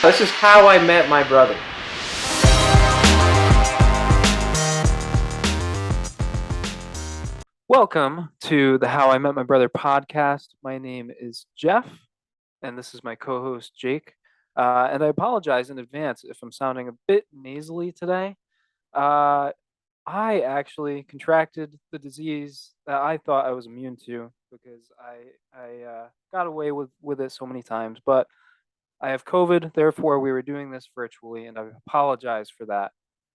This is how I met my brother. Welcome to the How I Met My Brother podcast. My name is Jeff, and this is my co-host Jake. And I apologize in advance if I'm sounding a bit nasally today. Uh, I actually contracted the disease that I thought I was immune to because I got away with it so many times. But I have COVID, therefore we were doing this virtually, and I apologize for that.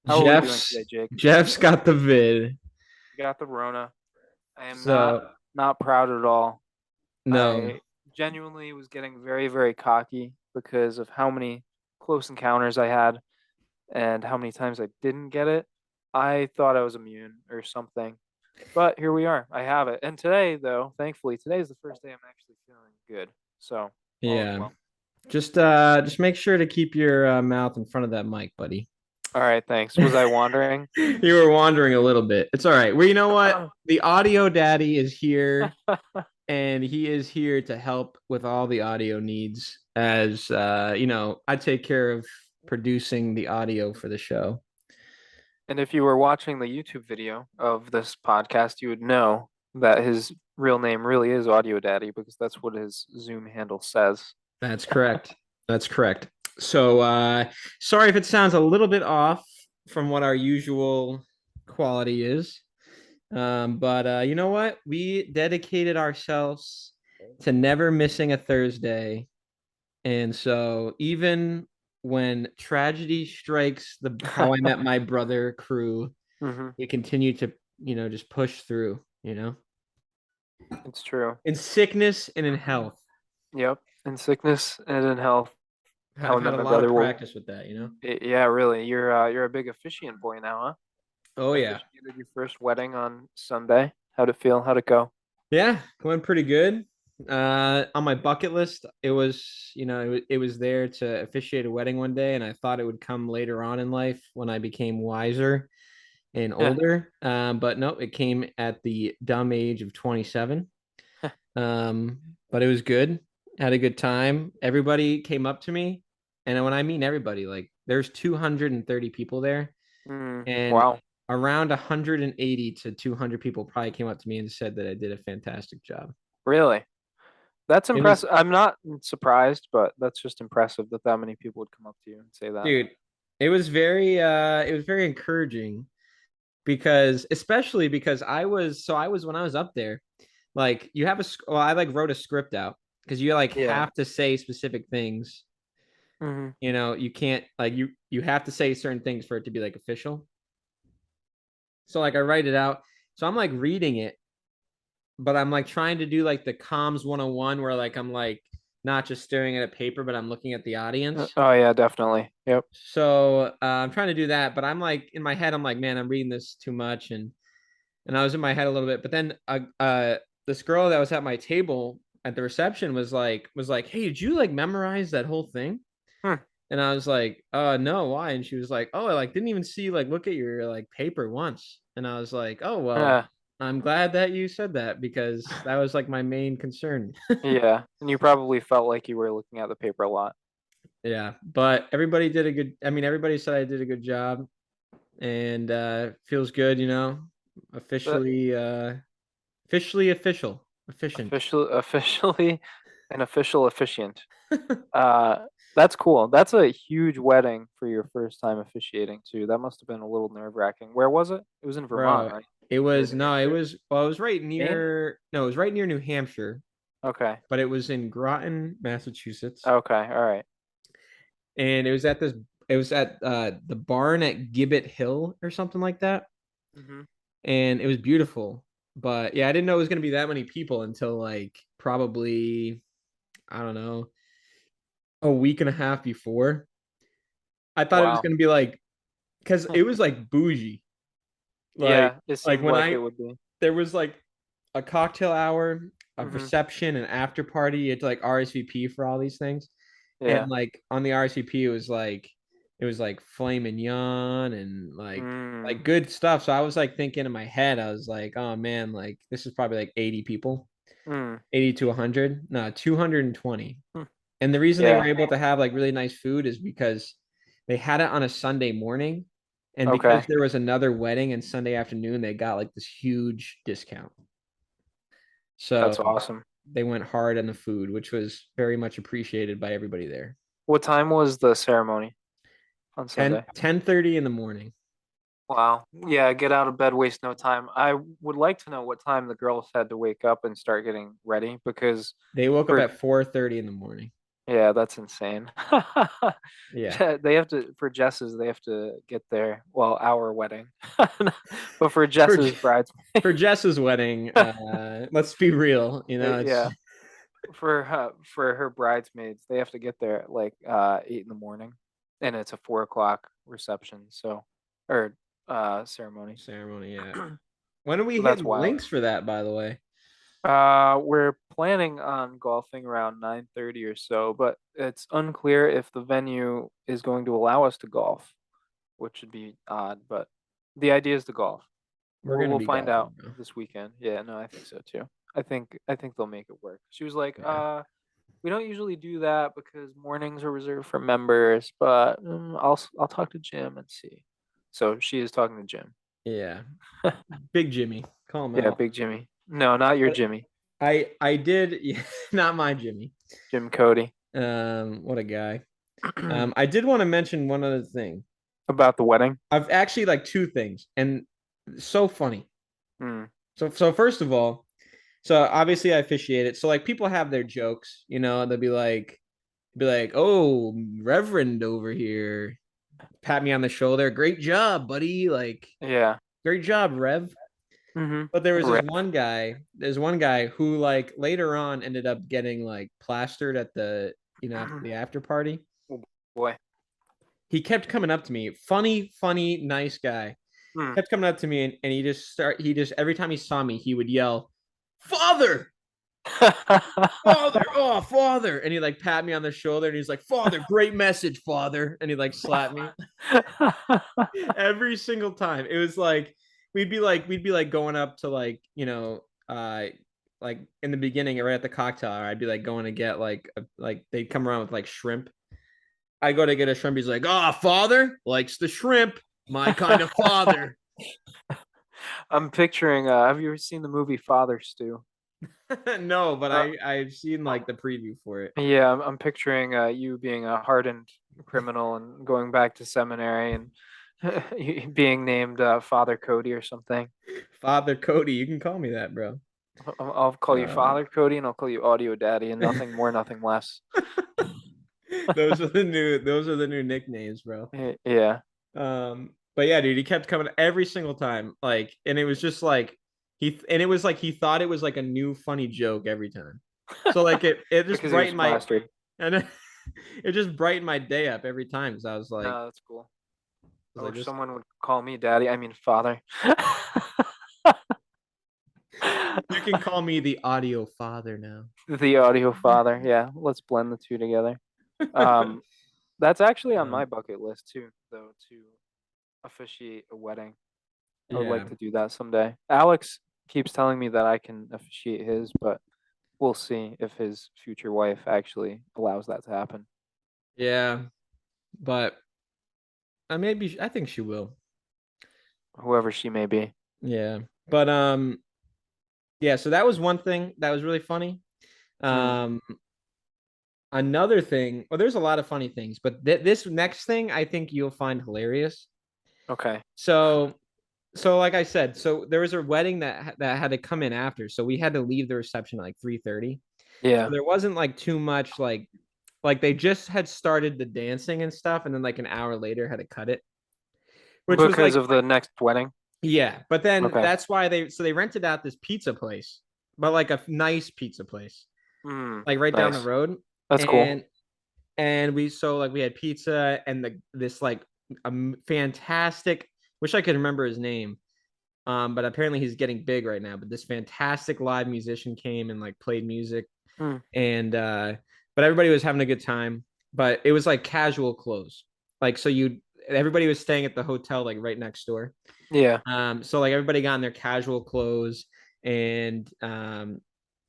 How are we doing Jeff's today, Jake? Jeff's got the vid. You got the Rona. I am So not proud at all. no. I genuinely was getting very, very cocky because of how many close encounters I had and how many times I didn't get it. I thought I was immune or something. But here we are. I have it. And today, though, thankfully, today is the first day I'm actually feeling good. So all is Yeah. well. Just make sure to keep your mouth in front of that mic, buddy. All right, thanks. Was I wandering? You were wandering a little bit. It's all right. Well, you know what? The audio daddy is here, and he is here to help with all the audio needs. As I take care of producing the audio for the show. And if you were watching the YouTube video of this podcast, you would know that his real name really is Audio Daddy because that's what his Zoom handle says. That's correct. That's correct. So sorry if it sounds a little bit off from what our usual quality is. But you know what? We dedicated ourselves to never missing a Thursday. And so even when tragedy strikes the How I Met My Brother crew, Mm-hmm. we continue to, just push through, It's true. in sickness and in health. Yep. In sickness and in health, How I I've had Met a My lot of Brother will. practice with that. Yeah, really. You're a big officiant boy now, huh? Oh yeah. Officiated your first wedding on Sunday. How'd it feel? How'd it go? Yeah, went pretty good. On my bucket list, it was, it was there to officiate a wedding one day, and I thought it would come later on in life when I became wiser and Yeah. older. But no, it came at the dumb age of 27. But it was good. Had a good time. Everybody came up to me, and when I mean everybody, like there's 230 people there, and Wow. around 180 to 200 people probably came up to me and said that I did a fantastic job. Really? That's It was, impressive. I'm not surprised, but that's just impressive that that many people would come up to you and say that. dude, it was very encouraging because especially because I was when I was up there, like you have I like wrote a script out because you like Yeah. have to say specific things. Mm-hmm. You can't like you have to say certain things for it to be like official. So like I write it out. So I'm like reading it, but I'm like trying to do like the comms 101 where like I'm like not just staring at a paper, but I'm looking at the audience. Oh yeah, definitely. Yep. So I'm trying to do that, but I'm like in my head, I'm like, man, I'm reading this too much, and I was in my head a little bit. But then this girl that was at my table at the reception was like, hey, did you like memorize that whole thing? Hmm. And I was like, no, why? And she was like, oh, I like didn't even see like look at your like paper once. And I was like, oh well, Yeah. I'm glad that you said that because that was like my main concern. Yeah. And you probably felt like you were looking at the paper a lot. Yeah, but everybody did a good. I mean, everybody said I did a good job, and feels good. But Officially, officially official, efficient. officially an official officiant. Uh, that's cool. That's a huge wedding for your first time officiating too. That must have been a little nerve-wracking. Where was it? It was in Vermont, Bro, right? it Or was New no, it Hampshire? was well, it was right Maine? near. No, it was right near New Hampshire, Okay. but it was in Groton, Massachusetts, Okay. All right. and it was at this. It was at the barn at Gibbet Hill or something like that, Mm-hmm. and it was beautiful. But yeah, I didn't know it was gonna be that many people until like probably I don't know a week and a half before. I thought it was Wow. gonna be like because it was like bougie. Like Yeah, it like seemed when like I it would be. there was like a cocktail hour, a Mm-hmm. reception, an after party. You had to like RSVP for all these things. Yeah. And like on the RSVP, it was like filet mignon and like Mm. good stuff. So I was like thinking in my head, I was like, oh man, like this is probably like 80 people, Mm. 80 to 100. No, 220. And the reason they were Yeah. able to have like really nice food is because they had it on a Sunday morning. And because Okay. there was another wedding and Sunday afternoon, they got like this huge discount. So That's awesome. they went hard on the food, which was very much appreciated by everybody there. What time was the ceremony on 10 Sunday? 10:30 in the morning. Wow. Yeah, get out of bed, waste no time. I would like to know what time the girls had to wake up and start getting ready because They woke up for at 4:30 in the morning. yeah, that's insane. Yeah. They have to for Jess's, they have to get there. Well, our wedding, but for For Jess's brides, for Jess's wedding, let's be real, it's yeah, for her bridesmaids, they have to get there at like 8 in the morning, and it's a 4 o'clock reception. So, or ceremony. ceremony, yeah. When are we So that's hitting wild. links for that, by the way? We're planning on golfing around 9:30 or so, but it's unclear if the venue is going to allow us to golf, which would be odd, but the idea is to golf. We're We'll gonna we'll be find golfing, out bro. this weekend. Yeah, no, I think so too. I think they'll make it work. She was like, Yeah. we don't usually do that because mornings are reserved for members, but I'll talk to Jim and see. So she is talking to Jim. Yeah. Big Jimmy. Call him Yeah, out. big Jimmy. No, not your But Jimmy. I did yeah, not my Jimmy. Jim Cody. What a guy. I did want to mention one other thing. About the wedding. I've actually like two things, and so funny. Hmm. So first of all, so obviously I officiate it. So like people have their jokes, they'll be like, "Oh, Reverend over here, pat me on the shoulder. Great job, buddy. Like, Yeah. great job, Rev." Mm-hmm. But there was this Rev. one guy. There's one guy who like later on ended up getting like plastered at the after party. Oh boy. He kept coming up to me, funny, nice guy. Hmm. Kept coming up to me and he just every time he saw me, he would yell, "Father, Father, oh Father," and he like pat me on the shoulder and he's like, "Father, great message, Father," and he like slapped me every single time. It was like we'd be like going up to like in the beginning right at the cocktail hour, I'd be like going to get like they'd come around with like shrimp. I go to get a shrimp. He's like, "Oh, Father likes the shrimp, my kind of father." I'm picturing. Have you ever seen the movie Father Stew? No, but Uh, I've seen like the preview for it. yeah, I'm picturing you being a hardened criminal and going back to seminary and you being named Father Cody or something. Father Cody, you can call me that, bro. I'll call you Uh, Father Cody and I'll call you Audio Daddy and nothing more, nothing less. those are the new nicknames, bro. Yeah. But yeah, dude, he kept coming every single time, like, and it was just like it was like he thought it was like a new funny joke every time. So like it just Because he was brightened my plastered. and it just brightened my day up every time because I was like, No, that's cool. I wish this. someone would call me daddy. I mean, father. You can call me the audio father now. The audio father. Yeah, let's blend the two together. Um, that's actually on my Um, bucket list too, though, to officiate a wedding. I would yeah, like to do that someday. Alex keeps telling me that I can officiate his, but we'll see if his future wife actually allows that to happen. yeah, but I think she will. Whoever she may be. Yeah, but yeah. So that was one thing that was really funny. Mm, Um, Another thing, well, there's a lot of funny things, but this next thing I think you'll find hilarious. okay. So, so like I said, so there was a wedding that had to come in after, so we had to leave the reception at like 3:30. So Yeah. there wasn't like too much like they just had started the dancing and stuff, and then like an hour later had to cut it, which was Because like of the next wedding. yeah. But then Okay. that's why they rented out this pizza place, but like a nice pizza place, like right down the Nice. road, That's cool. and we had pizza and this like fantastic. Wish I could remember his name. But apparently he's getting big right now. But this fantastic live musician came and like played music, Mm, and but everybody was having a good time. But it was like casual clothes, like so you everybody was staying at the hotel like right next door. yeah. So like everybody got in their casual clothes, and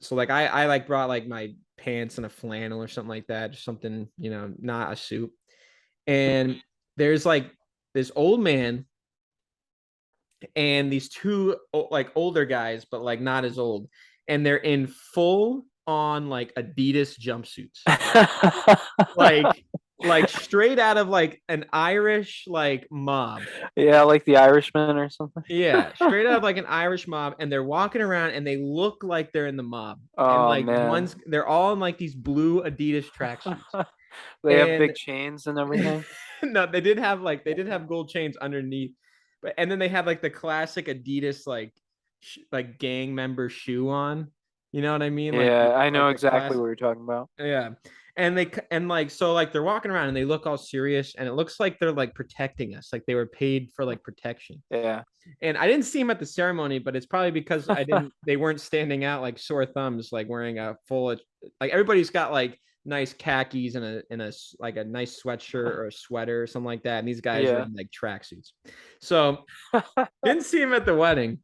so like I like brought like pants and a flannel or something like that, just something, not a suit. And there's like this old man and these two like older guys, but like not as old, and they're in full on like Adidas jumpsuits, like straight out of like an Irish like mob. Yeah, like the Irishman or something. Yeah, straight out of like an Irish mob, and they're walking around and they look like they're in the mob. And Oh like man. they're all in like these blue Adidas tracksuits. They have And big chains and everything. no, they did have gold chains underneath, but and then they had like the classic Adidas like gang member shoe on. You know what I mean? Yeah, I know Like the exactly class. what you're talking about. Yeah. And like so like they're walking around and they look all serious and it looks like they're like protecting us, like they were paid for like protection. Yeah. And I didn't see him at the ceremony, but it's probably because they weren't standing out like sore thumbs, like wearing a full, like everybody's got like nice khakis and a like a nice sweatshirt or a sweater or something like that. And these guys are Yeah. in like tracksuits. So didn't see him at the wedding.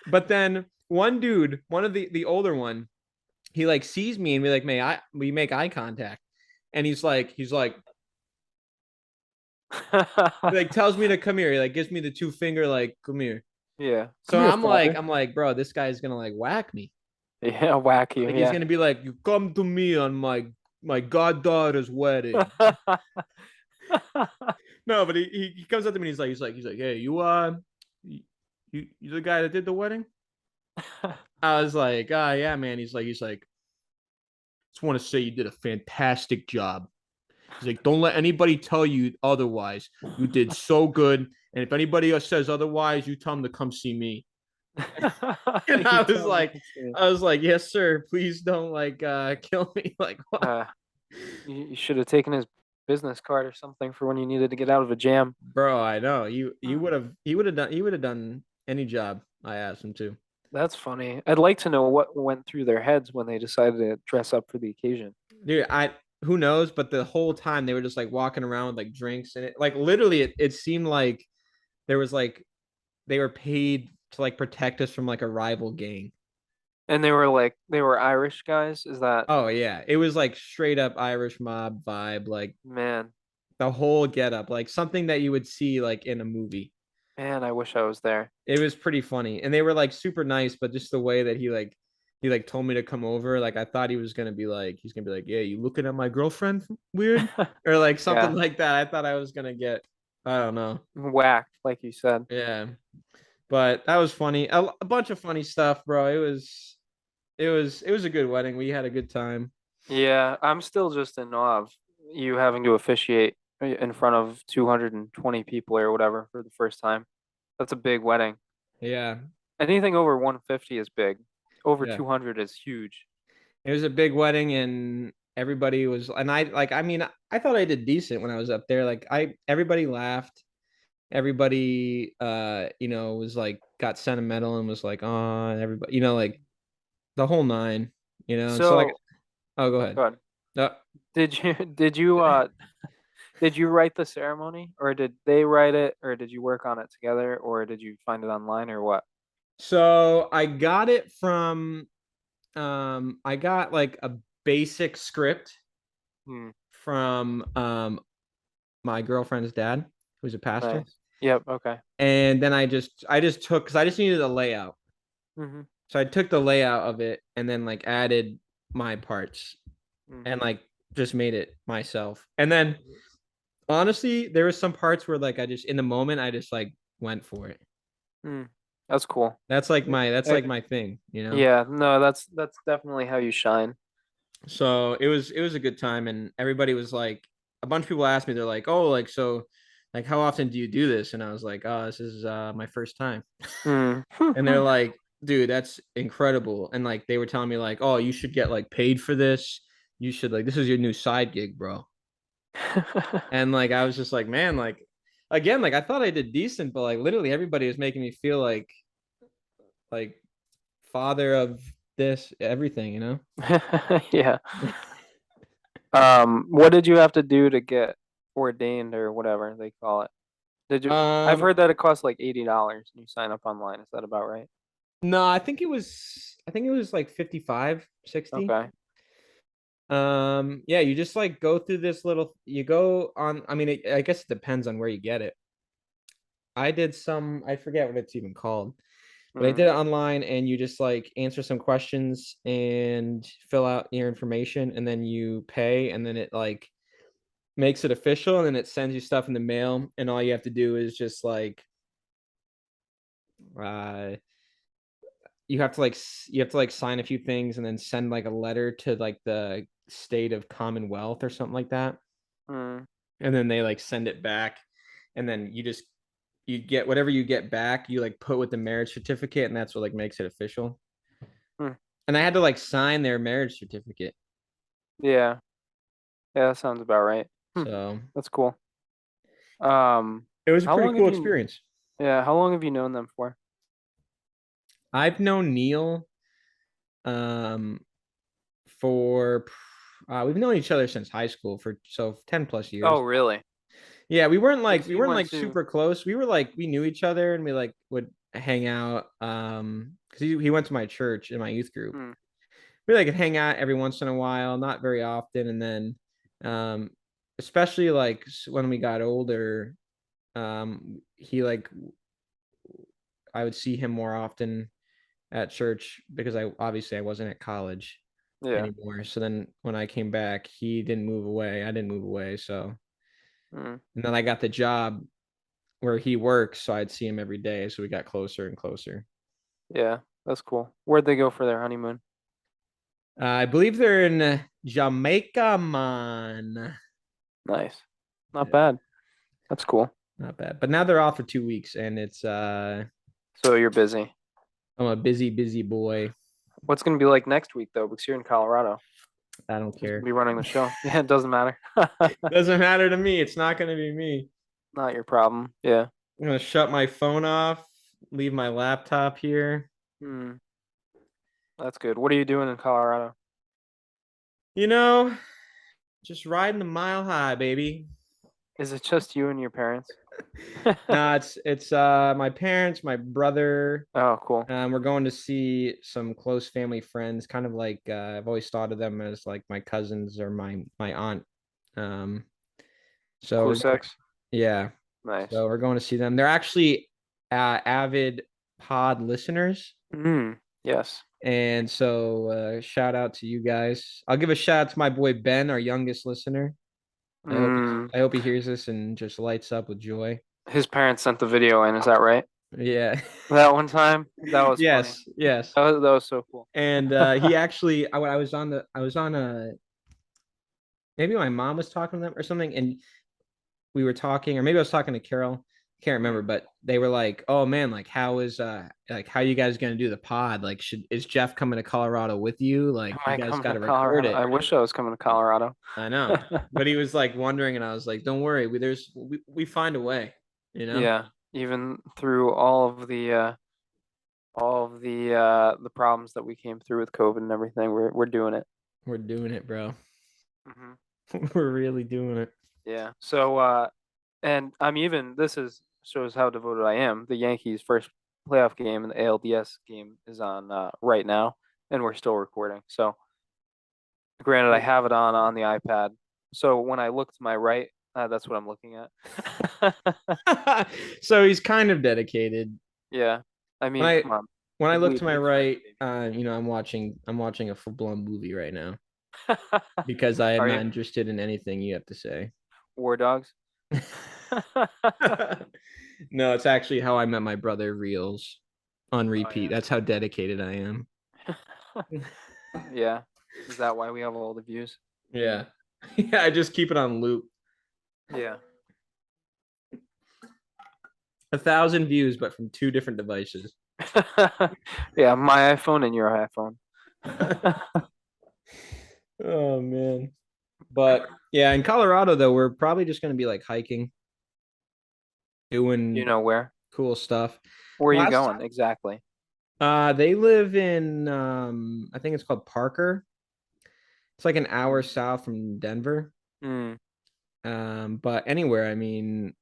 But then one dude, one of the older one, he like sees me and we make eye contact. And he like tells me to come here. He like gives me the two finger, like, come here. Yeah. So Come here, father. I'm like, bro, this guy's gonna like whack me. Yeah, whack you. Like he's Yeah. gonna be like, you come to me on my goddaughter's wedding. No, but he comes up to me and he's like, hey, you the guy that did the wedding? I was like, yeah, man. He's like, just want to say you did a fantastic job. He's like, don't let anybody tell you otherwise. You did so good. And if anybody else says otherwise, you tell them to come see me. And You tell me to see. I was like, yes, sir. Please don't like kill me. Like what? Uh, you should have taken his business card or something for when you needed to get out of a jam. Bro, I know. He would have done any job I asked him to. That's funny. I'd like to know what went through their heads when they decided to dress up for the occasion. Dude, I who knows, but the whole time they were just like walking around with like drinks and it like literally it seemed like there was like they were paid to like protect us from like a rival gang. And they were Irish guys. Is that Oh yeah. It was like straight up Irish mob vibe, like man? the whole getup, like something that you would see like in a movie. Man, I wish I was there. It was pretty funny. And they were like super nice, but just the way that he told me to come over, like I thought he's gonna be like, yeah, you looking at my girlfriend weird? Or like something Yeah, like that. I thought I was gonna get, I don't know. whacked, like you said. Yeah. But that was funny. A bunch of funny stuff, bro. It was a good wedding. We had a good time. Yeah, I'm still just in awe of you having to officiate in front of 220 people or whatever for the first time. That's a big wedding. Yeah. Anything over 150 is big. Over Yeah. 200 is huge. It was a big wedding and everybody was and I mean I thought I did decent when I was up there. Like I everybody laughed. Everybody was like got sentimental and was like, oh, everybody, like the whole nine, And so like, So, oh, go ahead. good. Uh, Did you write the ceremony or did they write it or did you work on it together or did you find it online or what? so I got it from I got like a basic script Hmm, from my girlfriend's dad, who's a pastor. nice. Yep, okay. And then I just took because I just needed a layout. Hmm. So I took the layout of it and then like added my parts and Hmm. like just made it myself. And then honestly, there was some parts where like I just in the moment I just like went for it. Hmm. That's cool. That's Uh, like my thing. yeah, no, that's definitely how you shine. So it was a good time and everybody was like a bunch of people asked me, they're like, oh, like so like how often do you do this? And I was like, oh, this is my first time. Hmm. And they're like, dude, that's incredible. And like they were telling me like, oh, you should get like paid for this. You should like this is your new side gig, bro. And like I was just like, man, like again, like I thought I did decent, but like literally everybody was making me feel like father of this everything. Yeah. What did you have to do to get ordained or whatever they call it? Did you? I've Um, heard that it costs like $80 and you sign up online. Is that about right? no, I think it was like 55, 60. Okay. Yeah, you just like go through this little, you go on, I mean, I guess it depends on where you get it. I did some, I forget what it's even called, but I Mm, did it online and you just like answer some questions and fill out your information and then you pay and then it like makes it official and then it sends you stuff in the mail and all you have to do is just like uh you have to like sign a few things and then send like a letter to like the state of Commonwealth or something like that. mm, And then they like send it back and then you get whatever you get back, you like put with the marriage certificate and that's what like makes it official. mm. And I had to like sign their marriage certificate. Yeah, yeah, that sounds about right. Hmm, So that's cool. Um, it was a how pretty long have cool you, experience. yeah, how long have you known them for? I've known Neil um for we've known each other since high school for so 10 plus Oh, years. really? Yeah, Because we you weren't went like to, super close. We were like we knew each other and we like would hang out because he went to my church in my youth group. hmm, We like could hang out every once in a while, not very often, and then um especially like when we got older, he like I would see him more often at church because I obviously I wasn't at college yeah, anymore. So then when I came back, he didn't move away. I didn't move away. So mm, and then I got the job where he works, so I'd see him every day. So we got closer and closer. yeah, that's cool. Where'd they go for their honeymoon? I believe they're in Jamaica, man. Nice. Not Yeah, bad. That's cool. not bad. But now they're off for 2 weeks, and it's So you're busy. I'm a busy, busy boy. What's gonna be like next week though? Because you're in Colorado. I don't Who's gonna care. be running the show? Yeah, it doesn't matter. Doesn't matter to me. It's not gonna be me. Not your problem. Yeah. I'm gonna shut my phone off, leave my laptop here. Hmm. That's good. What are you doing in Colorado? You know, just riding the mile high, baby. Is it just you and your parents? No, it's my parents, my brother. Oh, cool. We're going to see some close family friends, kind of like I've always thought of them as like my cousins or my aunt. Um, so we're Close going, sex. yeah. Nice. So we're going to see them. They're actually avid pod listeners. Mm. Yes. And so shout out to you guys. I'll give a shout out to my boy Ben, our youngest listener. Mm. I hope he hears this and just lights up with joy. His parents sent the video in, is that right? Yeah. That one time? That was funny. Yes, yes. That was so cool. And he actually I was on the I was on a maybe my mom was talking to them or something, and we were talking, or maybe I was talking to Carol. I can't remember, Mm. but they were like, "Oh man, like how you guys gonna do the pod? Like, should is Jeff coming to Colorado with you? Am Like, you I guys coming got to to record Colorado? it." I wish I was coming to Colorado. I know, but he was like wondering, and I was like, "Don't worry, we find a way, you know. Yeah, even through all of the problems that we came through with COVID and everything, we're doing it. We're doing it, bro. Hmm. We're really doing it." Yeah. So and I'm even this is shows how devoted I am. The Yankees' first playoff game and the ALDS game is on right now, and we're still recording. So granted, I have it on the iPad. So when I look to my right, that's what I'm looking at. So he's kind of dedicated. Yeah. I When mean, I come on. when I look to my League friendly, right, I'm watching a full blown movie right now baby. because I am Are not you interested in anything you have to say. War Dogs? No, it's actually How I Met My Brother reels on Oh repeat. That's how dedicated I am. yeah. Yeah. Is that why we have all the views? Yeah. Yeah, I just keep it on loop. Yeah. 1,000 views, but from two different devices. Yeah, my iPhone and your iPhone. Oh man. But yeah, in Colorado though, we're probably just gonna be like hiking, You doing know where? cool stuff. Where are you Last going exactly? they live in I think it's called Parker. It's like an hour Mm. south from Denver. Mm. But anywhere, I mean,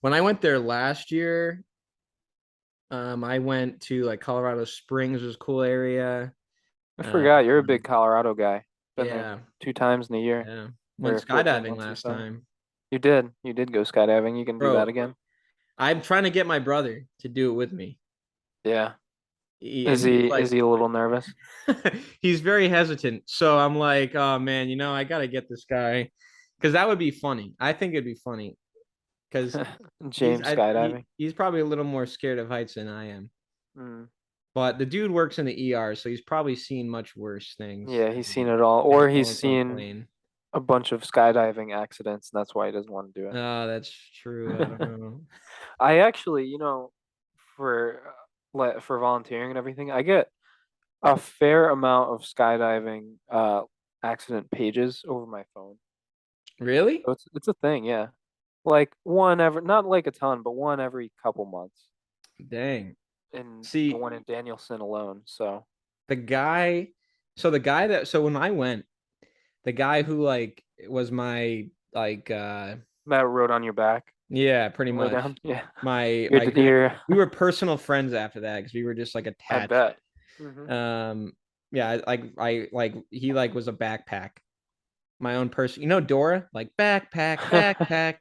when I went there last year, I went to like Colorado Springs was a cool area. I Um, forgot you're a big Colorado guy. Been there Yeah. 2 times in a year Yeah. Went or 14 skydiving months or last so. time. You did. You did go skydiving. You can do that Bro, again. I'm trying to get my brother to do it with me. Yeah. And Is he's he is like he a little nervous? he's very hesitant. So I'm like, oh man, I gotta get this guy because that would be funny. I think it'd be funny because James skydiving. he's probably a little more scared of heights than I am. Mm. But the dude works in the ER, so he's probably seen much worse things Yeah, he's seen it all, or he's falling from a seen plane. a bunch of skydiving accidents, and that's why he doesn't want to do Oh, that's true. I don't it. know. I actually, for for volunteering and everything, I get a fair amount of skydiving accident pages over my phone. Really? So it's a thing, yeah. Like one every, not like a ton, but one every couple months, Dang. in the See, one in Danielson alone. So the guy, so when I went, the guy who like was my like Matt rode on your back yeah, pretty on the way much. down. Yeah, My you're, like you're we were personal friends after that because we were just like I attached. bet. Hmm. Um yeah, I like he like was a backpack. My own person. Dora? Like backpack, backpack,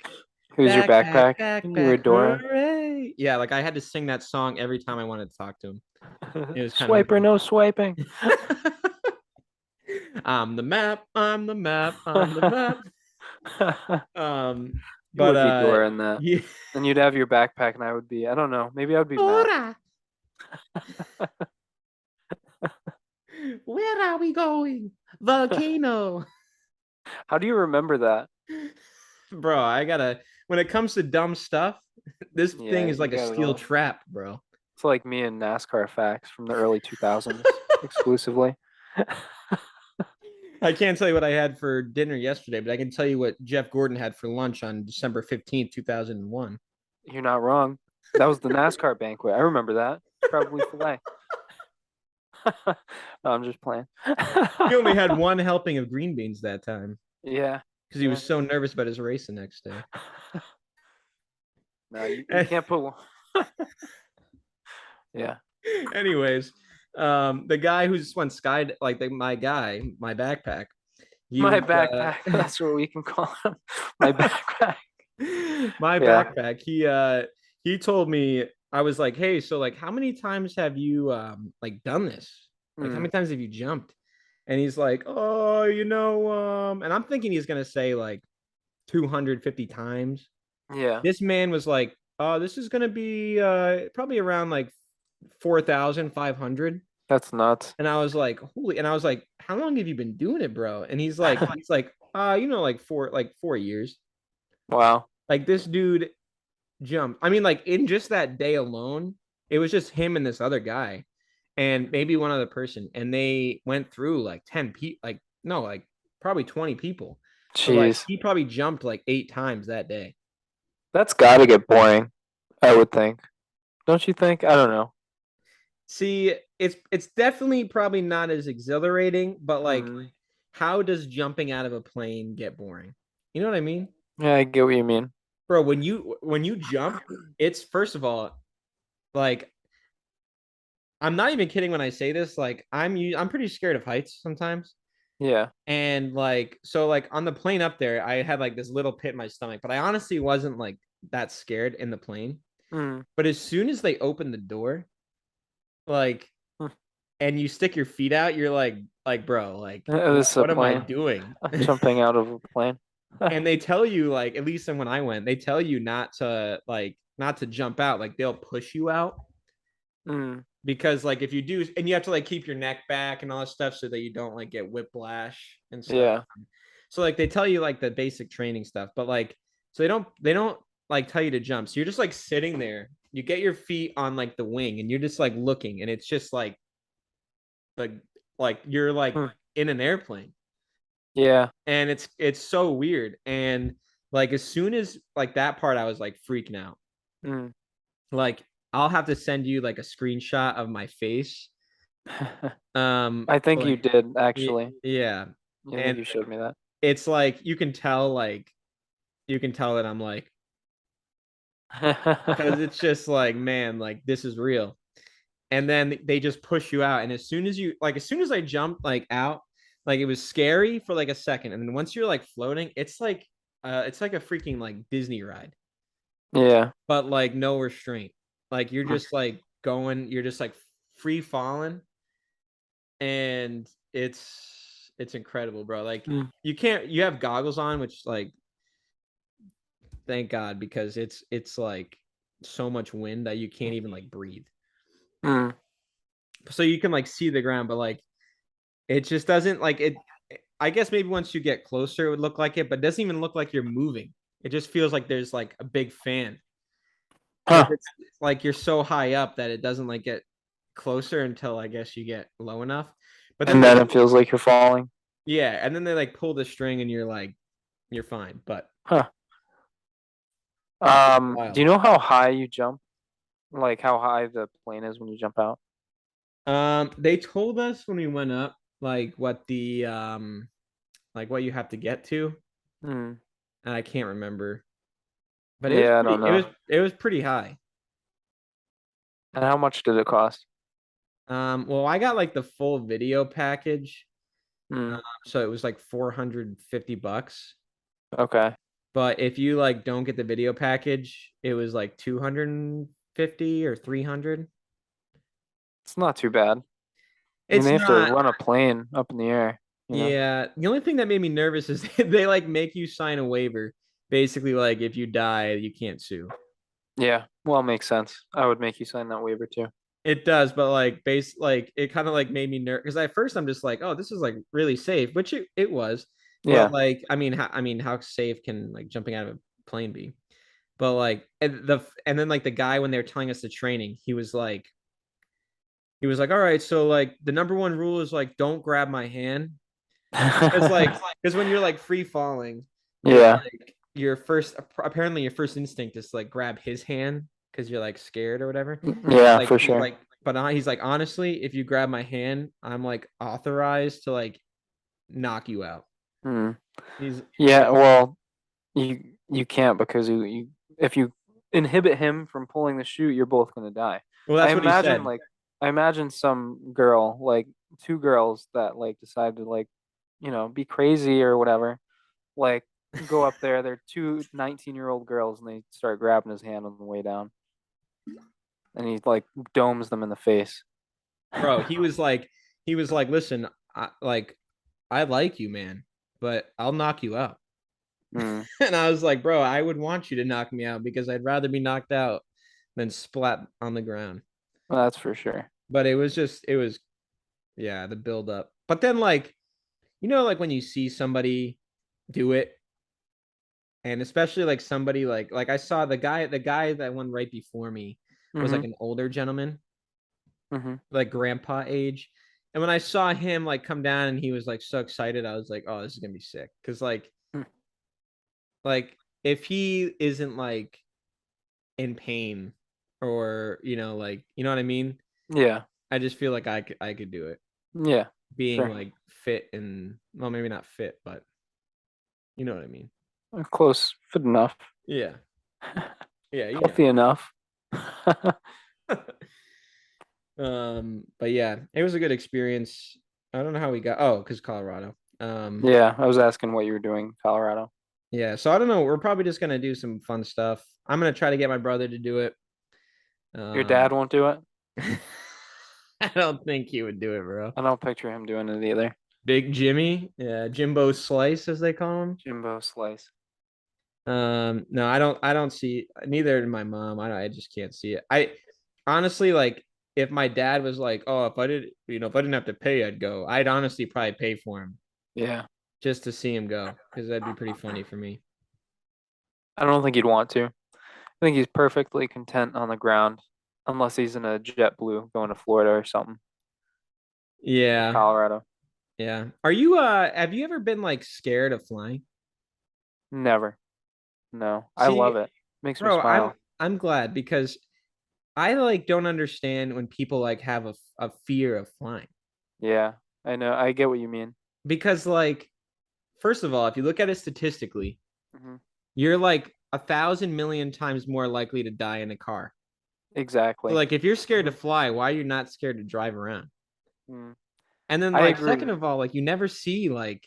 Who's your backpack, backpack? You were backpack, Dora. hooray. Yeah, like I had to sing that song every time I wanted to talk to him. It was kind of Swipe or no swiping. I'm the map, I'm the map, I'm the map. Um, You but would be Dora in that. yeah. And you'd have your backpack, and I would be, I don't know, maybe I would be Matt. Dora, where are we going? Volcano. How do you remember that? Bro, I gotta when it comes to dumb stuff, this thing Yeah, is you like a got it steel all. trap, bro. It's like me and NASCAR facts from the early 2000s exclusively. I can't tell you what I had for dinner yesterday, but I can tell you what Jeff Gordon had for lunch on December 15th, 2001. You're not wrong. That was the NASCAR banquet. I remember that. It's probably filet. No, I'm just playing. He only had one helping of green beans that time Yeah, because he yeah. was so nervous about his race the next day. No, you can't put one. Yeah. Anyways, the guy who just went sky, like my guy, my backpack, he My was backpack. That's what we can call him. My backpack. my Yeah. backpack. He told me I was like, hey, so like how many times have you like done this? Like how Mm, many times have you jumped? And he's like, oh, and I'm thinking he's gonna say like 250 times. yeah. This man was like, oh, this is gonna be probably around like 4,500. That's nuts. And I was like, holy, and I was like, how long have you been doing it, bro? And he's like, like 4 years. Wow. Like this dude jumped. I mean, like in just that day alone, it was just him and this other guy, and maybe one other person, and they went through like 10 people, like no, like probably 20 people. So like Jeez. he probably jumped like 8 times that day. That's gotta get boring, I would think. Don't you think? I don't know. See, it's definitely probably not as exhilarating, but like, Mm, how does jumping out of a plane get boring? You know what I mean? yeah, I get what you mean. Bro, when you jump, it's first of all, like I'm not even kidding when I say this. Like I'm pretty scared of heights sometimes. Yeah. And like so like on the plane up there, I had like this little pit in my stomach, but I honestly wasn't like that scared in the plane. Mm. But as soon as they open the door, like and you stick your feet out, you're like bro, like This is a what am I plane. doing? Jumping out of a plane. And they tell you like at least when I went, they tell you not to jump out, like they'll push you out Mm, because like if you do and you have to like keep your neck back and all that stuff so that you don't like get whiplash and stuff. yeah. So like they tell you like the basic training stuff, but like so they don't like tell you to jump. So you're just like sitting there. You get your feet on like the wing and you're just like looking and it's just like like you're like Mm, in an airplane. yeah. And it's so weird. And like as soon as like that part I was like freaking out. Mm. Like I'll have to send you like a screenshot of my face. I think you Like did actually. yeah. I And think you showed me that. it's like you can tell that I'm like because it's just like man like this is real and then they just push you out and as soon as I jump like out Like it was scary for like a second, and then once you're like floating, it's like a freaking like Disney ride, Yeah. but like no restraint. Like you're Mm, just like going, you're just like free falling, and it's incredible, bro. Like mm, you have goggles on, which like thank God because it's like so much wind that you can't even like breathe. mm. So you can like see the ground, but like it just doesn't like it. I guess maybe once you get closer, it would look like it, but it doesn't even look like you're moving. It just feels like there's like a big fan because Huh. it's like you're so high up that it doesn't like get closer until I guess you get low enough. But then And like then it feels like you're falling. yeah, and then they like pull the string and you're like you're fine. But Huh. it's Do you wild. know how high you jump? Like how high the plane is when you jump out? They told us when we went up like what the like what you have to get to, Hmm. and I can't remember, but Yeah, I don't know. it was pretty high. And how much did it cost? Well, I got like the full video package, Hmm. so it was like 450 bucks. Okay. But if you like don't get the video package, it was like 250 or 300. It's not too bad. I mean, It's they have to not. run a plane up in the air, you know? Yeah, the only thing that made me nervous is they like make you sign a waiver. Basically, like if you die, you can't sue. Yeah. Well, it makes sense. I would make you sign that waiver too. It does, but like base like it kind of like made me nervous because at first I'm just like, oh, this is like really safe, which it was. But Yeah. like, I mean, how safe can like jumping out of a plane be? But like and then like the guy when they were telling us the training, he was like, all right, so like the number one rule is like don't grab my hand because when you're like free falling, you're Yeah. like your first apparently your first instinct is to like grab his hand because you're like scared or whatever. Yeah, Like for he's sure. like, but he's like, honestly, if you grab my hand, I'm like authorized to like knock you out. Hmm. He's Yeah, yeah. well, you can't because you if you inhibit him from pulling the chute, you're both gonna die. Well, I that's what he imagine said, like I imagine some girl, like two girls that like decide to like, be crazy or whatever, like go up there, they're two 19-year-old girls and they start grabbing his hand on the way down and he like domes them in the face. bro. He was like, listen, I like you, man, but I'll knock you out. Hmm. And I was like, bro, I would want you to knock me out because I'd rather be knocked out than splat on the ground. Well, that's for sure. But it was, yeah, the build up. But then, like, like when you see somebody do it, and especially like somebody like I saw the guy that went right before me was Hmm. like an older gentleman, Hmm. like grandpa age. And when I saw him like come down and he was like so excited, I was like, oh, this is gonna be sick. Cause like if he isn't like in pain or like you know what I mean? Yeah. I just feel like I could do it. Yeah. Being Sure. like fit and well, maybe not fit, but you know what I mean. Close, fit enough, Yeah. Yeah, healthy enough. but yeah, it was a good experience. I don't know how we got because Colorado. Yeah, I was asking what you were doing, in Colorado. Yeah, so I don't know. We're probably just gonna do some fun stuff. I'm gonna try to get my brother to do it. Your Um dad won't do it? I don't think he would do it, bro. I don't picture him doing it either. Big Jimmy, yeah, Jimbo Slice as they call him. Jimbo Slice. No, I don't see neither did my mom. I just can't see it. I honestly like if my dad was like, oh, if I did, if I didn't have to pay, I'd go. I'd honestly probably pay for him Yeah. just to see him go because that'd be pretty funny for me. I don't think he'd want to. I think he's perfectly content on the ground, unless he's in a JetBlue going to Florida or something, or Yeah, Colorado. yeah. Are you have you ever been like scared of flying? Never. No. I See, love it. Makes me bro, smile. I'm glad because I like don't understand when people like have a fear of flying. Yeah, I know. I get what you mean. Because like first of all, if you look at it statistically, Hmm. you're like 1,000 million times more likely to die in a car. So Exactly. like if you're scared to fly, why are you not scared to drive around? Mm. And then I like second agree. of all, like you never see like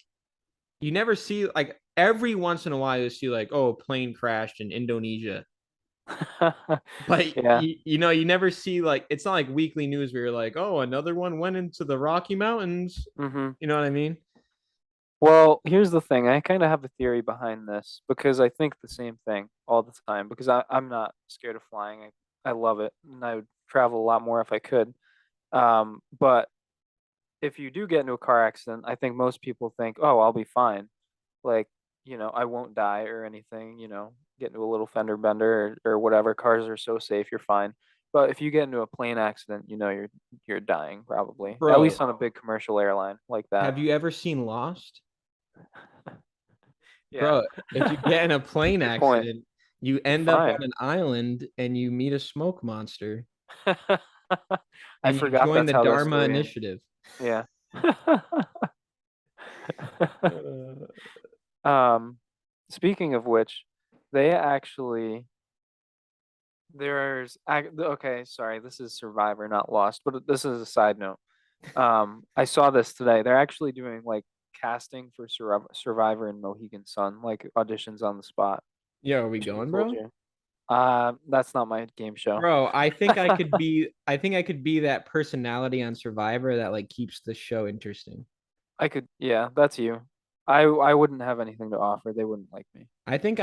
every once in a while you see like, oh, a plane crashed in Indonesia. But Yeah. you never see like it's not like weekly news where you're like, oh, another one went into the Rocky Mountains. Hmm. You know what I mean? Well, here's the thing. I kind of have a theory behind this because I think the same thing all the time because I'm not scared of flying. I love it and I would travel a lot more if I could. But if you do get into a car accident, I think most people think, oh, I'll be fine. Like, I won't die or anything, get into a little fender bender or whatever. Cars are so safe, you're fine. But if you get into a plane accident, you're dying probably. At Bro, least on a big commercial airline like that. have you ever seen Lost? Yeah, Bro, if you get in a plane good point. accident, you You're end up fine. on an island and you meet a smoke monster I and you forgot join that's the how that Dharma story ends. Initiative. Yeah. Uh, Um, Speaking of which, they actually okay, sorry, this is Survivor, not Lost, but this is a side note. I saw this today. They're actually doing like casting for Survivor and Mohegan Sun, like auditions on the spot. Yo, are we Which I going, told bro? you. That's not my game show. Bro, I think I could be that personality on Survivor that like keeps the show interesting. I could, yeah, that's you. I wouldn't have anything to offer. They wouldn't like me. I think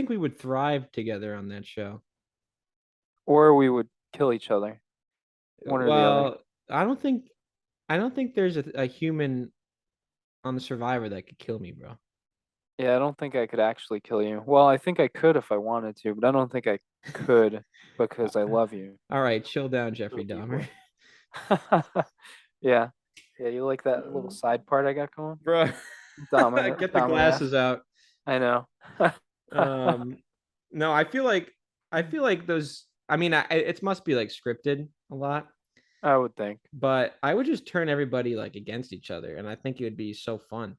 we would thrive together on that show. Or we would kill each other, one or the other. Well, I don't think there's a human on the Survivor that could kill me, bro. Yeah, I don't think I could actually kill you. Well, I think I could if I wanted to, but I don't think I could because I love you All right, chill down, so Jeffrey Dahmer. deeply. Yeah. Yeah, you like that little side part I got going? Bro, get the Dahmer ass. glasses out. I know. Um, no, I feel like those. I mean, it must be like scripted a lot, I would think. but I would just turn everybody like against each other, and I think it would be so fun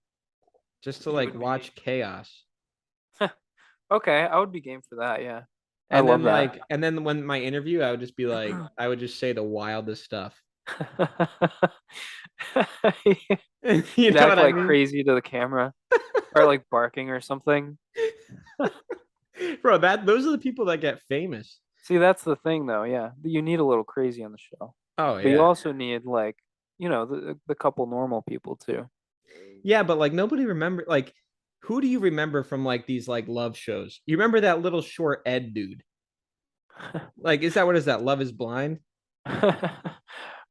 just to You like would be watch chaos. okay, I would be game for that, yeah. I love that. And then when my interview, I would just be like, I would just say the wildest stuff. You You'd know act what I like mean? crazy to the camera or like barking or something. Bro, that those are the people that get famous. See, that's the thing though, yeah. You need a little crazy on the show. Oh But you yeah. also need like, the couple normal people too. Yeah, but like nobody remember like who do you remember from like these like love shows? You remember that little short Ed dude? Like, is that what is that? Love is Blind?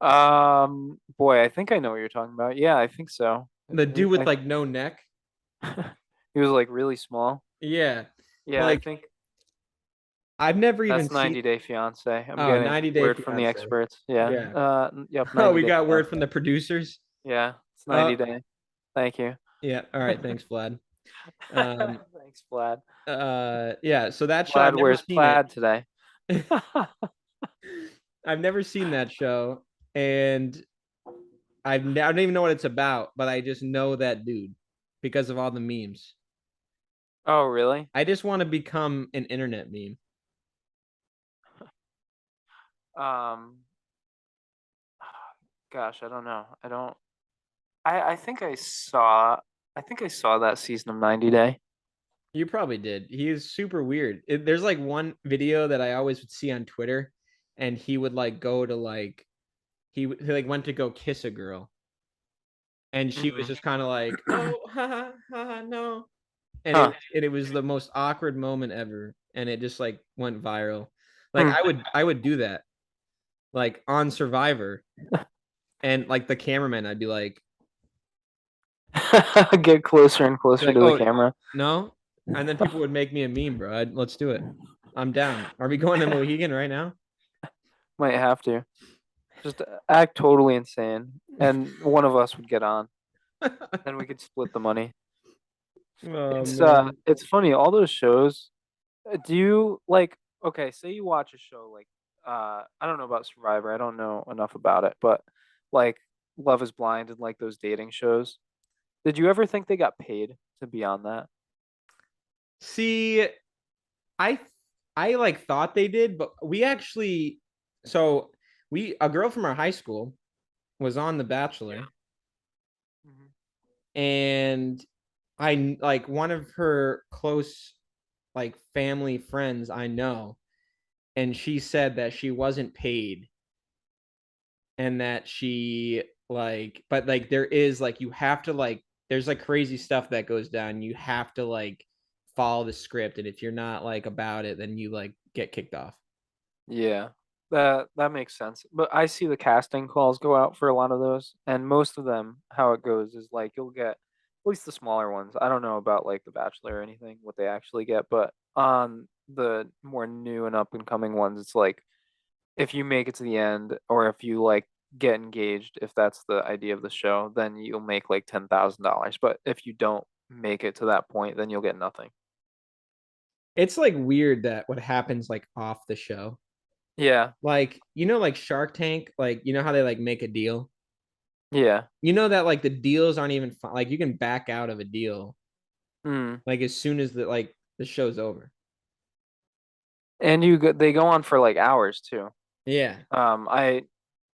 Boy, I think I know what you're talking about. Yeah, I think so. The dude with I, like no neck? he was like really small. Yeah. Yeah, I Like think I've never even that's seen 90 Day Fiance. I'm oh getting 90 Day word from the Fiance. experts. Yeah. Yeah. Yep, Oh, 90 we Day got word Fiance. from the producers. Yeah, it's Uh 90 Day. Thank you. yeah. All right, thanks, Vlad. Um Thanks, Vlad. yeah, so that show I've Vlad never wears seen it. plaid today. I've never seen that show and I don't even know what it's about, but I just know that dude because of all the memes. Oh, really? I just want to become an internet meme. Um, Gosh, I don't know. I think I saw that season of 90 Day. You probably did. He is super weird. There's like one video that I always would see on Twitter, and he would like go to like he like went to go kiss a girl, and she was Hmm. just kind of like, oh, haha, haha, no, Huh. and it was the most awkward moment ever, and it just like went viral. Like Hmm. I would do that like on Survivor, and like the cameraman, I'd Get closer and be closer like, to the oh camera. no, and then people would make me a meme, bro. Let's do it. I'm down. Are we going to Mohegan right now? Might have to. Just act totally insane, and one of us would get on. Then we could split the money. Oh It's man. it's funny, all those shows. Do you like okay, say you watch a show like I don't know about Survivor, I don't know enough about it, but like Love is Blind and like those dating shows. Did you ever think they got paid to be on that? See, I I like thought they did, but we actually so we a girl from our high school was on The Bachelor, Mhm. and I like one of her close like family friends I know, and she said that she wasn't paid and that she like but like there is like you have to like there's like crazy stuff that goes down. You have to like follow the script, and if you're not like about it, then you like get kicked off. Yeah, that makes sense. But I see the casting calls go out for a lot of those, and most of them, how it goes is like you'll get at least the smaller ones. I don't know about like The Bachelor or anything, what they actually get, but on the more new and up and coming ones, it's like if you make it to the end or if you like get engaged, if that's the idea of the show, then you'll make like $10,000. But if you don't make it to that point, then you'll get nothing. It's like weird that what happens like off the show. Yeah, Like, like Shark Tank, like how they like make a deal. yeah. That like the deals aren't even like you can back out of a deal Mm. like as soon as the show's over. And they go on for like hours too. Yeah. I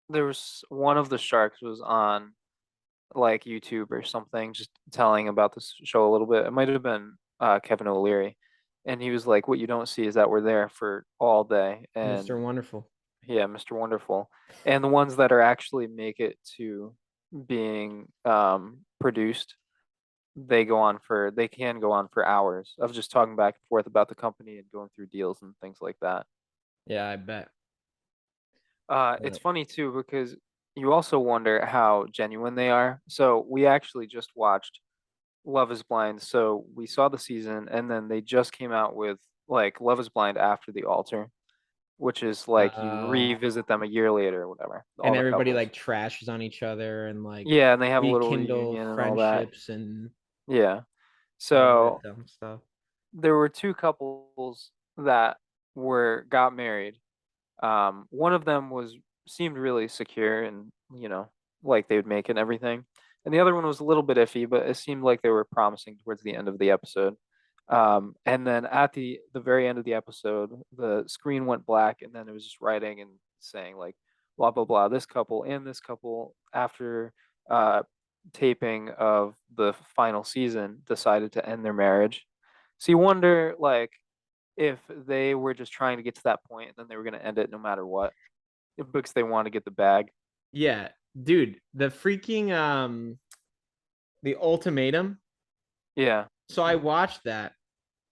there was one of the sharks was on like YouTube or something, just telling about this show a little bit. It might have been Kevin O'Leary, and he was like, "What you don't see is that we're there for all day." Mr. And Wonderful. yeah, Mr. Wonderful, and the ones that are actually make it to being produced, they can go on for hours of just talking back and forth about the company and going through deals and things like that. Yeah, I bet. It's But funny too because you also wonder how genuine they are. So we actually just watched Love is Blind. So we saw the season and then they just came out with like Love is Blind after the altar, which is like you uh revisit them a year later or whatever, and all the everybody couples. like trashes on each other and like Yeah, and they have a little rekindle reunion and all that. friendships and Yeah. all that So dumb stuff. there were two couples that were got married. One of them seemed really secure and like they would make it and everything, and the other one was a little bit iffy, but it seemed like they were promising towards the end of the episode. And then at the very end of the episode, the screen went black, and then it was just writing and saying like blah blah blah. This couple after uh, taping of the final season decided to end their marriage. So you wonder like if they were just trying to get to that point and then they were going to end it no matter what because they want to get the bag. Yeah, dude, the freaking the ultimatum. Yeah, So I watched that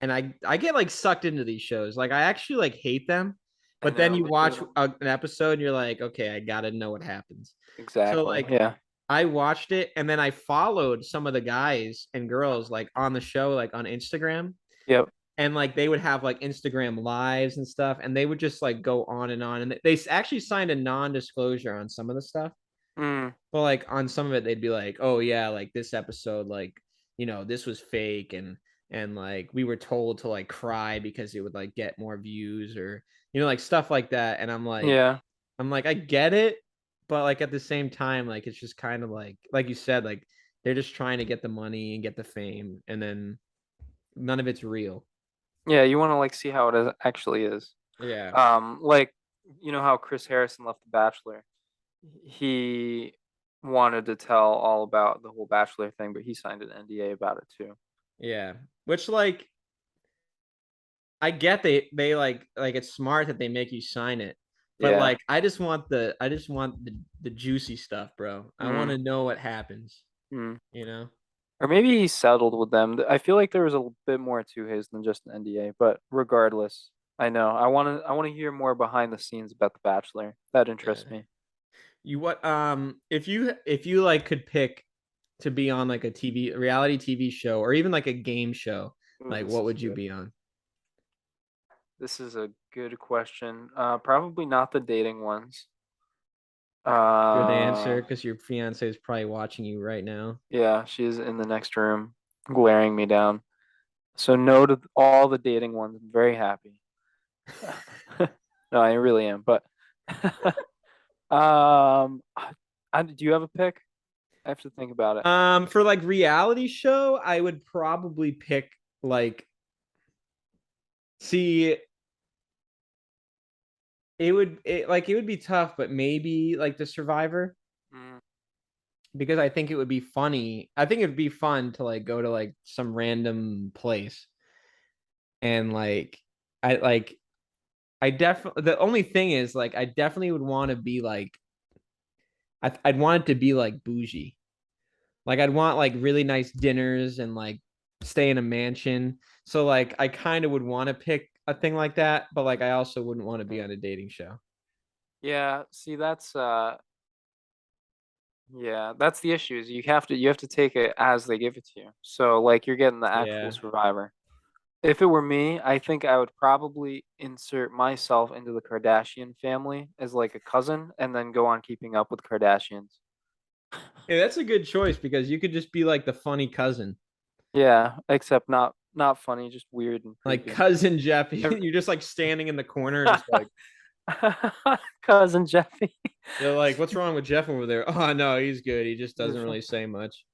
and I get like sucked into these shows. Like I actually like hate them, I but then know you me watch too. an episode and you're like, okay, I gotta know what happens. So Exactly. like Yeah. I watched it and then I followed some of the guys and girls like on the show, like on Instagram. Yep. And like they would have like Instagram lives and stuff, and they would just like go on and on. And they actually signed a non-disclosure on some of the stuff. Mm, But like on some of it, they'd be like, "Oh yeah, like this episode, like this was fake, and like we were told to like cry because it would like get more views or like stuff like that." And yeah. I'm like, I get it, but like at the same time, like it's just kind of like you said, like they're just trying to get the money and get the fame, and then none of it's real. Yeah. You want to like see how actually is. Yeah, Like you know how Chris Harrison left The Bachelor. He wanted to tell all about the whole Bachelor thing, but he signed an NDA about it too. yeah. Which like I get they like it's smart that they make you sign it. But Yeah. like I just want the juicy stuff, bro. I want Mm, to know what happens, mm. you know? Or maybe he settled with them. I feel like there was a bit more to his than just an NDA, but regardless, I know I want to hear more behind the scenes about The Bachelor. That Yeah. interests me. You what if you like could pick to be on like a reality TV show or even like a game show, Ooh, like this what is would you good. be on? This is a good question. Probably not the dating ones. Good Uh, answer, because your fiance is probably watching you right now. yeah, she's in the next room, glaring me down. So no to all the dating ones. I'm very happy. No, I really am. But um, do you have a pick? I have to think about it. For like reality show, I would probably pick like see it would be tough, but maybe like the Survivor. Mm. because I think it would be funny. I think it'd be fun to like go to like some random place and I like I definitely the only thing is like I definitely would want to be like I'd want it to be like bougie. Like I'd want like really nice dinners and like stay in a mansion. So like I kind of would want to pick a thing like that, but like I also wouldn't want to be Mm. on a dating show. Yeah, see that's yeah, that's the issue is you have to take it as they give it to you. So like you're getting the actual Yeah. survivor. If it were me, I think I would probably insert myself into the Kardashian family as like a cousin and then go on keeping up with Kardashians. Yeah, that's a good choice because you could just be like the funny cousin. Yeah, except not funny, just weird and Like creepy. cousin Jeff, Ev- you're just like standing in the corner, just like Cousin Jeffy. they're like, "What's wrong with Jeff over there?" Oh no, he's good. He just doesn't really say much.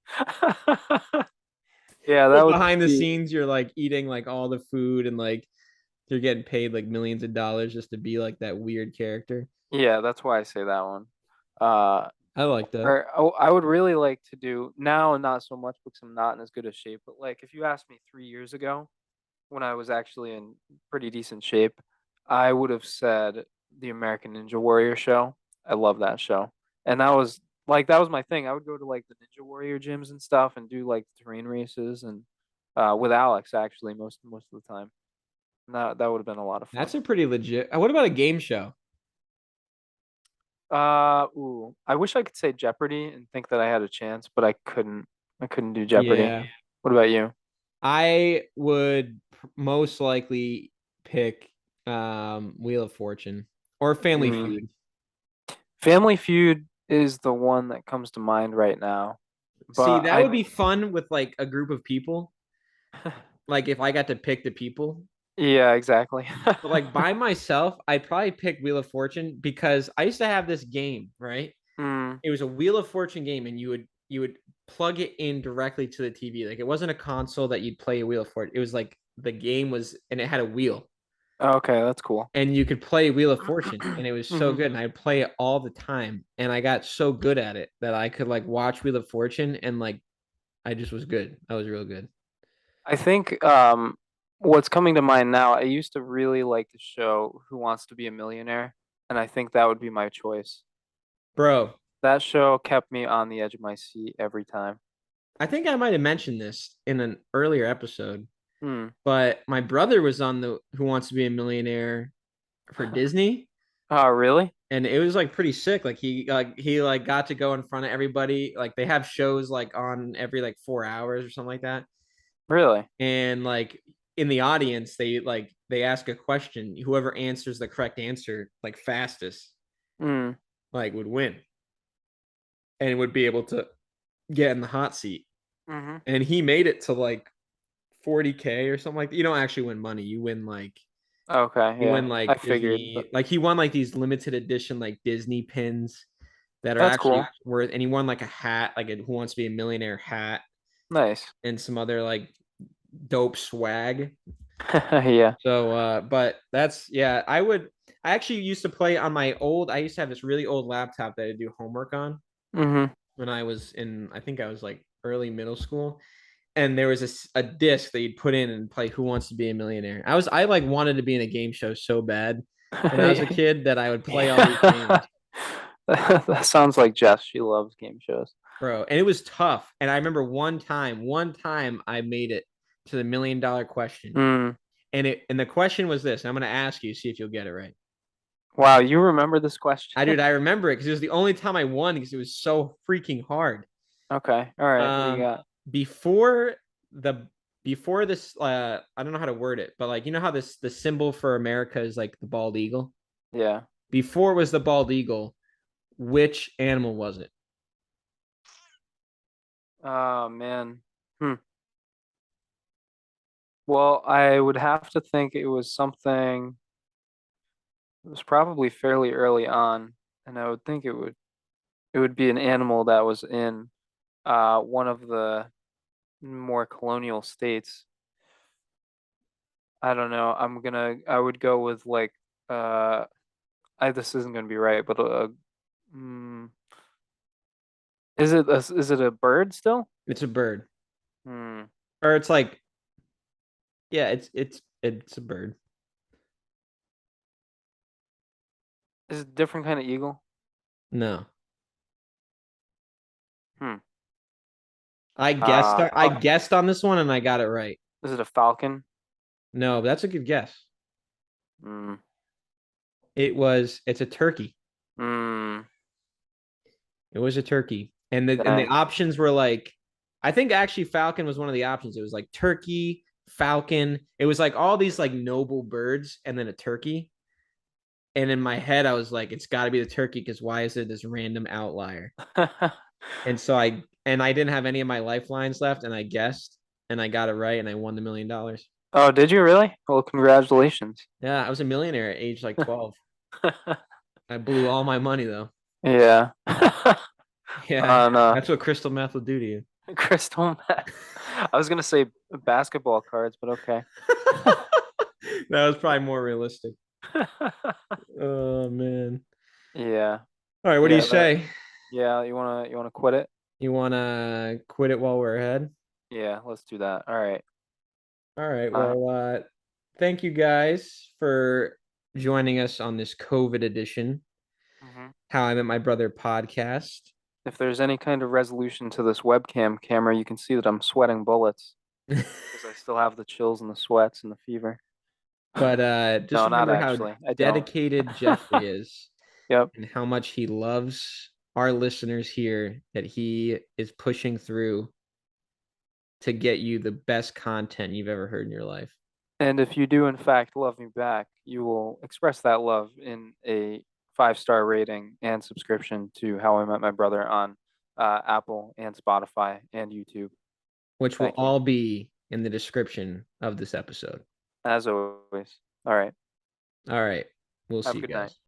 Yeah, that But would behind the be scenes, you're like eating like all the food and like you're getting paid like millions of dollars just to be like that weird character. yeah, that's why I say that one. Uh, I like that. or oh, I would really like to do now, not so much because I'm not in as good a shape, but like if you asked me 3 years ago when I was actually in pretty decent shape, I would have said the American Ninja Warrior show. I love that show. And that was my thing. I would go to like the Ninja Warrior gyms and stuff and do like terrain races and with Alex actually most of the time. And that would have been a lot of fun. That's a pretty legit. What about a game show? Ooh, I wish I could say Jeopardy and think that I had a chance, but I couldn't. I couldn't do Jeopardy. Yeah, What about you? I would most likely pick Wheel of Fortune or Family Mm. Feud. Family Feud is the one that comes to mind right now, See, but that would I, be fun with like a group of people. Like if I got to pick the people. yeah, exactly. But like by myself, I'd probably pick Wheel of Fortune because I used to have this game, right? Mm, It was a Wheel of Fortune game, and you would plug it in directly to the TV. Like it wasn't a console that you'd play a Wheel of Fortune. It was like the game was, and it had a wheel, okay, that's cool. and you could play Wheel of Fortune, and it was so Hmm. good. And I'd play it all the time, and I got so good at it that I could like watch Wheel of Fortune, and like I just was good. I was real good, I think what's coming to mind now, I used to really like the show Who Wants to Be a Millionaire, and I think that would be my choice. bro. That show kept me on the edge of my seat every time. I think I might have mentioned this in an earlier episode, Hmm. but my brother was on the Who Wants to Be a Millionaire for Disney, Oh, really? and it was like pretty sick. Like he like got to go in front of everybody. Like they have shows like on every like 4 hours or something like that, Really? and like in the audience they ask a question. Whoever answers the correct answer like fastest Hmm. like would win and would be able to get in the hot seat. Mm-hmm. And he made it to like 40K or something like that. You don't actually win money. You win like Okay, you yeah. win I like figured, but Disney, like he won like these limited edition like Disney pins that are that's actually cool. worth, and he won like a hat, like a Who Wants to Be a Millionaire hat, Nice. and some other like dope swag. Yeah. So, but that's yeah, I actually used to play on my old. I used to have this really old laptop that I do homework on Mm-hmm. when I was in. I think I was like early middle school, and there was a disc that you'd put in and play Who Wants to Be a Millionaire. I like wanted to be in a game show so bad when I was a kid that I would play all these Yeah. games, That sounds like Jess. She loves game shows. bro. And it was tough. And I remember one time I made it to the $1 million question. Mm. And the question was this. I'm gonna ask you, see if you'll get it right. Wow, you remember this question? I remember it because it was the only time I won because it was so freaking hard. Okay. All right. What do you Um, got? before the before this, I don't know how to word it, but like you know how the symbol for America is like the bald eagle. Yeah. Before it was the bald eagle, which animal was it? Oh man. Hmm. Well, I would have to think it was something. It was probably fairly early on, and I would think it would be an animal that was in one of the more colonial states. I don't know. I would go with like uh this isn't gonna be right, but mm, Is it a bird still? It's a bird. Hmm. Or it's like, yeah, it's a bird. Is it a different kind of eagle? No. Hmm. I Oh, guessed on this one and I got it right. is it a falcon? No, that's a good guess. Hmm. It's a turkey. Hmm. It was a turkey. And the Dang. options were like, I think actually Falcon was one of the options. It was like turkey, falcon. It was like all these like noble birds and then a turkey. And in my head, I was like, it's got to be the turkey because why is there this random outlier? And I didn't have any of my lifelines left, and I guessed, and I got it right, and I won the $1 million. Oh, did you really? Well, congratulations. Yeah, I was a millionaire at age like 12. I blew all my money though. Yeah. Yeah, On that's what crystal meth will do to you. crystal meth. I was gonna say basketball cards, but okay. That was probably more realistic. Oh man. Yeah. All right, what do you Yeah, that say? yeah, you wanna quit it? You want to quit it while we're ahead? Yeah, let's do that. All right. All right. Uh, Well, thank you guys for joining us on this COVID edition, mhm. How I Met My Brother podcast. If there's any kind of resolution to this webcam camera, you can see that I'm sweating bullets because I still have the chills and the sweats and the fever. But just No, not remember how actually. I don't. dedicated Jeffrey is Yep. and how much he loves our listeners here, that he is pushing through to get you the best content you've ever heard in your life. And if you do in fact love me back, you will express that love in a 5-star rating and subscription to How I Met My Brother on Apple and Spotify and YouTube. Which will Thank you. all be in the description of this episode. As always. All right. All right. We'll Have see a you good night. guys.